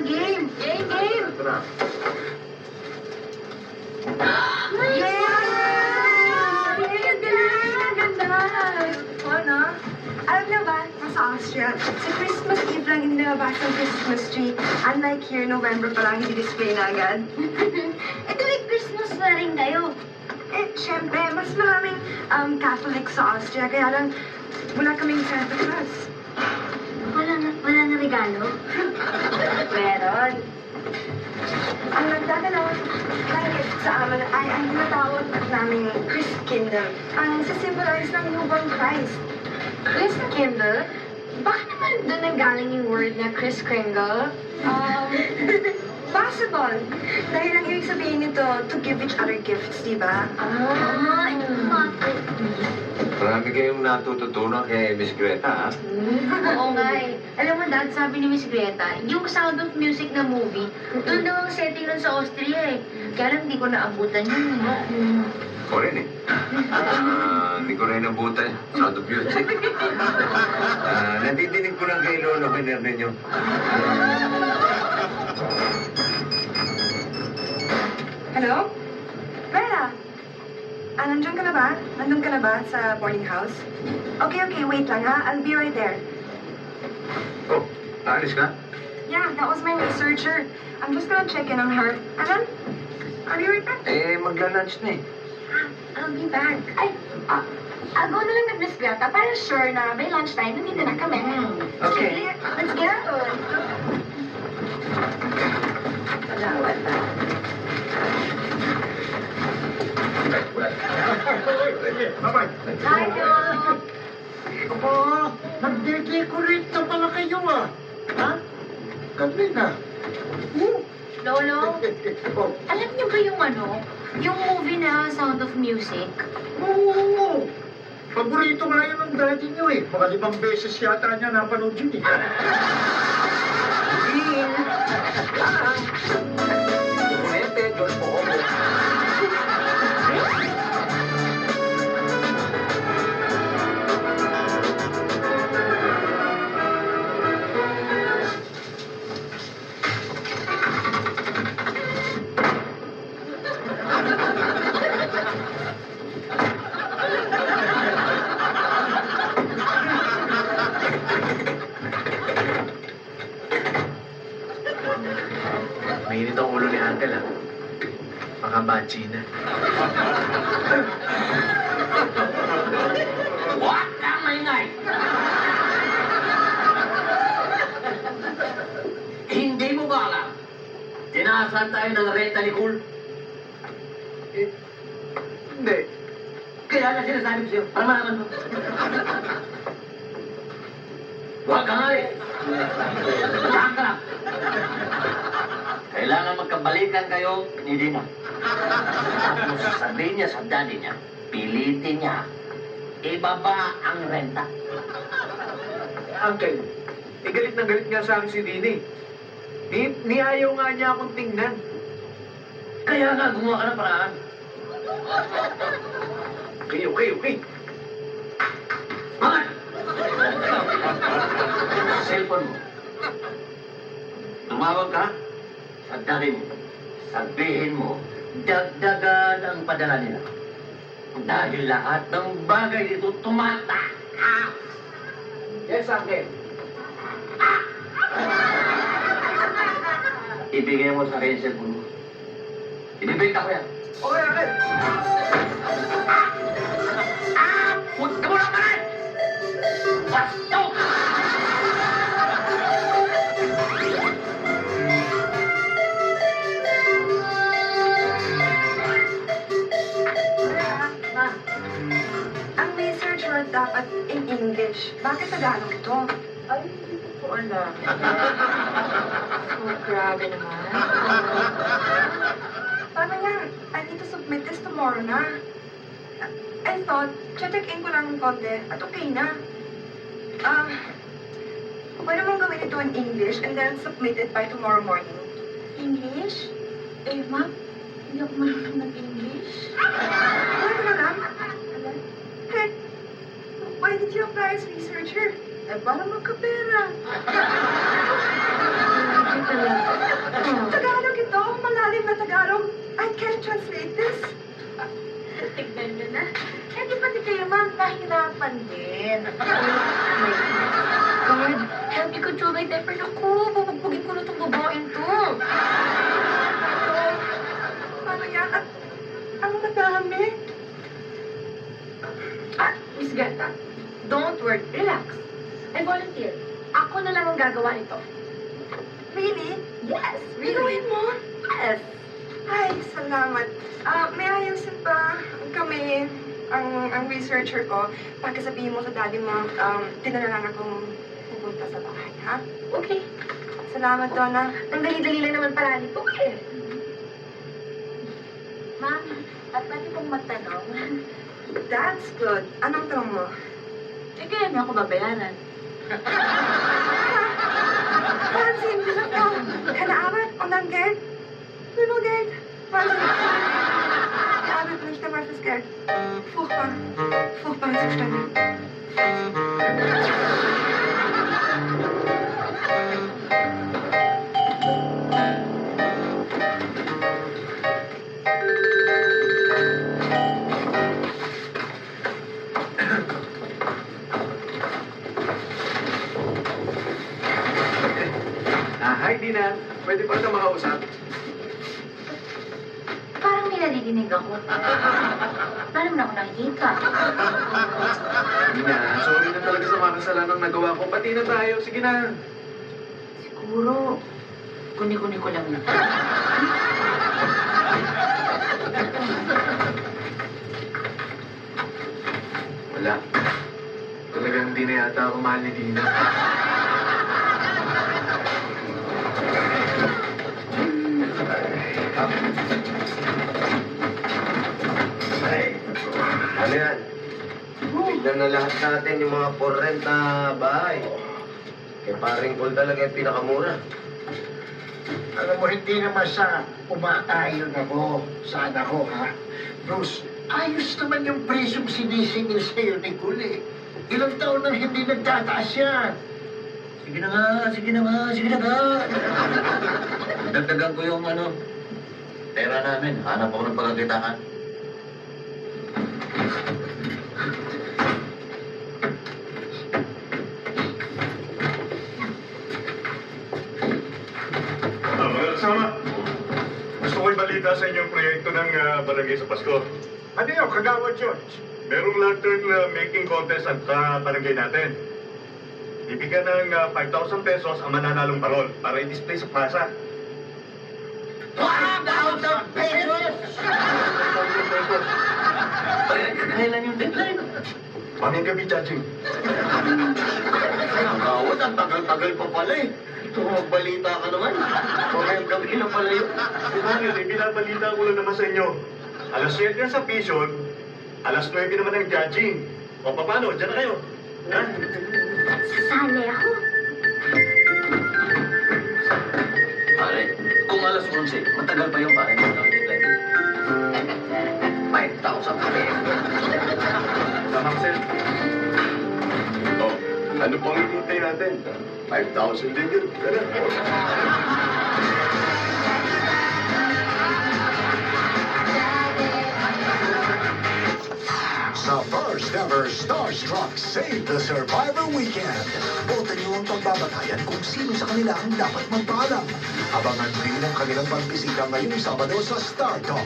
game! Game, game! Tara. Yeah! Ang galing! Ang ganda! Oo, no? Alam niyo ba, nasa Austria, sa Christmas Eve lang hindi nalabas ang Christmas tree. Unlike here, November pa lang, hindi display na agad. Eh, tuwing Christmas na rin kayo. Eh, syempre, mas maraming Catholic sa Austria, kaya lang wala kaming Santa Claus. Wala na regalo? Meron. Ang nagdadalaw ng gift sa amin ay ang tinatawag naming Christkindl. Ang symbolize ng newborn Christ. Christkindl? Baka naman doon nanggaling yung word na Kris Kringle? Possible. Dahil ang ibig sabihin nito, to give each other gifts, di ba? Ito bakit? Marami kayong natututunan kay Miss Greta, ha? Oo nga eh. Alam mo, Dad, sabi ni Miss Greta, yung Sound of Music na movie, doon daw ang setting nun sa Austria eh. Kaya lang hindi ko naabutan yun eh. Ako rin, eh. Hindi ko rin nabutan Sound of Music. Natidinig ko lang kay Lolo Bener ninyo. Hello? Bella? Nandun ka na ba? Nandun ka na ba sa boarding house? Okay, wait lang ha. I'll be right there. Oh, naalis ka? Yeah, that was my researcher. I'm just gonna check in on her. And then, I'll be right back. Eh, magla-lunch na eh. I'll be back. Ay, go na lang Miss Greta para sure na by lunchtime nandito na kami. Okay. Let's get it. Wala. Bye-bye. Hi, Dog. Aba, nag-decorate na pala kayo ah. Ha? Kanina. Lolo, Oh, alam niyo ba yung movie na Sound of Music? oo. Paborito nga yun ng daddy niyo eh. Mga 5 beses yata niya napanood yun eh. Kuryente, Diyos po ako. Mainit ang ulo ni Uncle, ha? Baka bachi na. Huwag kang maingay! Hindi mo ba alam? Tinaasan tayo ng renta ni Cool. Hindi. Kaya na sinasabi ko sa'yo, para malaman mo. Huwag kang alis! Diyan ka lang! Kailangan magkabalikan kayo ni Dina. Tapos sabihin niya sa daddy niya, pilitin niya, ibaba ang renta. Uncle, galit na galit nga sa akin si Dini. Ni ayaw nga niya akong tingnan. Kaya nga, gumawa ka ng paraan. Okay. Mga! Cellphone mo. Tumawag ka sa daddy mo. Sabihin mo, dagdagan ang padala nila. Dahil lahat ng bagay dito tumataas. Yes, Uncle. Ibigay mo sa akin yung cellphone mo. Ibibigta ko yan. Okay, Uncle. Huwag ka muna pa rin! Basto! Ma, ang researcher dapat in English. Bakit Tagalog ito? Ay, hindi ko po alam. Grabe naman. Paano yan? I need to submit this tomorrow na. I thought, check-in ko lang ng konti at okay na. Pwede mong gawin ito in English and then submit it by tomorrow morning. English? Eh, ma'am, hindi ako marunong ng-English. Pwede na lang. Heck, why did you apply as researcher? Eh, para magkapera. Hindi talaga. Tignan nyo na. Eh, di pati kayo, ma'am, nahihirapan din. Oh my God, help me control my temper. Naku, bubugbugin ko na itong babaeng to. Ito, paano yan? At, ang madami. Miss Greta, don't worry. Relax. I volunteer. Ako na lang ang gagawa nito. Really? Yes, Gagawin mo? Yes. Ay, salamat. May ayusin pa kami ang researcher ko. Pagkasabihin mo sa daddy mo, dinala lang akong pupunta sa bahay, ha? Okay. Salamat, Donna. Ang dali-dali lang naman pala nito eh. Ma'am, at pwede pong magtanong. That's good. Anong tanong mo? Eh, kaya niyo ako babayaran. Francine, du sagst doch, keine Arbeit und dann Geld? Nur Geld. Francine, die Arbeit nicht einmal fürs Geld. Furchtbar. Furchtbare Zustände. Hi, Dina. Pwede pa rin makausap? Parang may nadidinig ako. Paano mo na ako nakikita? Dina, sorry na talaga sa mga kasalanang nagawa ko. Pati na tayo. Sige na. Siguro, kuni-kuni ko lang na. Wala. Talagang hindi na yata ako mahal ni Dina. Ano yan? Tignan na lahat natin yung mga for rent na bahay. Kaya paring Paul talaga yung pinakamura. Alam mo, hindi naman sa umaayon ako sa anak ko, ha? Bruce, ayos naman yung presyong sinisingil sa'yo ni Kuli. Ilang taon nang hindi nagtataas yan. Sige na nga, sige na nga, sige na nga. Dagdagan ko yung pera namin. Hanap ako ng pagkakitaan. Mga kasama, gusto ko ibalita sa inyo ang proyekto ng barangay sa Pasko. Ano yun, Kagawa George? Merong lantern making contest at barangay natin. Bibigyan ng 5,000 pesos ang mananalong parol para i-display sa plaza. 1,000 pesos! 5,000 pesos. Kailan yung deadline? Maming gabi, judging. Nakawad, ang tagal-tagal pa pala eh. Ito, magbalita ka naman. Mamayang gabi na pala yun. Bakit? Binabalita ko lang naman sa inyo. Alas 7 yan sa Vision, alas 9 naman ang judging. O paano? Diyan na kayo. Ha? Sasali ako. Pare, kung alas 11, matagal pa yung pare. 5,000 pesos. Tama, sir. Oh, ano pang hinihintay natin? 5,000 din yun. Tara. Sa first ever Starstruck Save the Survivor Weekend, boto niyo ang pagbabatayan kung sino sa kanila ang dapat magpaalam. Abangan din ang kanilang pagbisita ngayong Sabado sa Star Talk.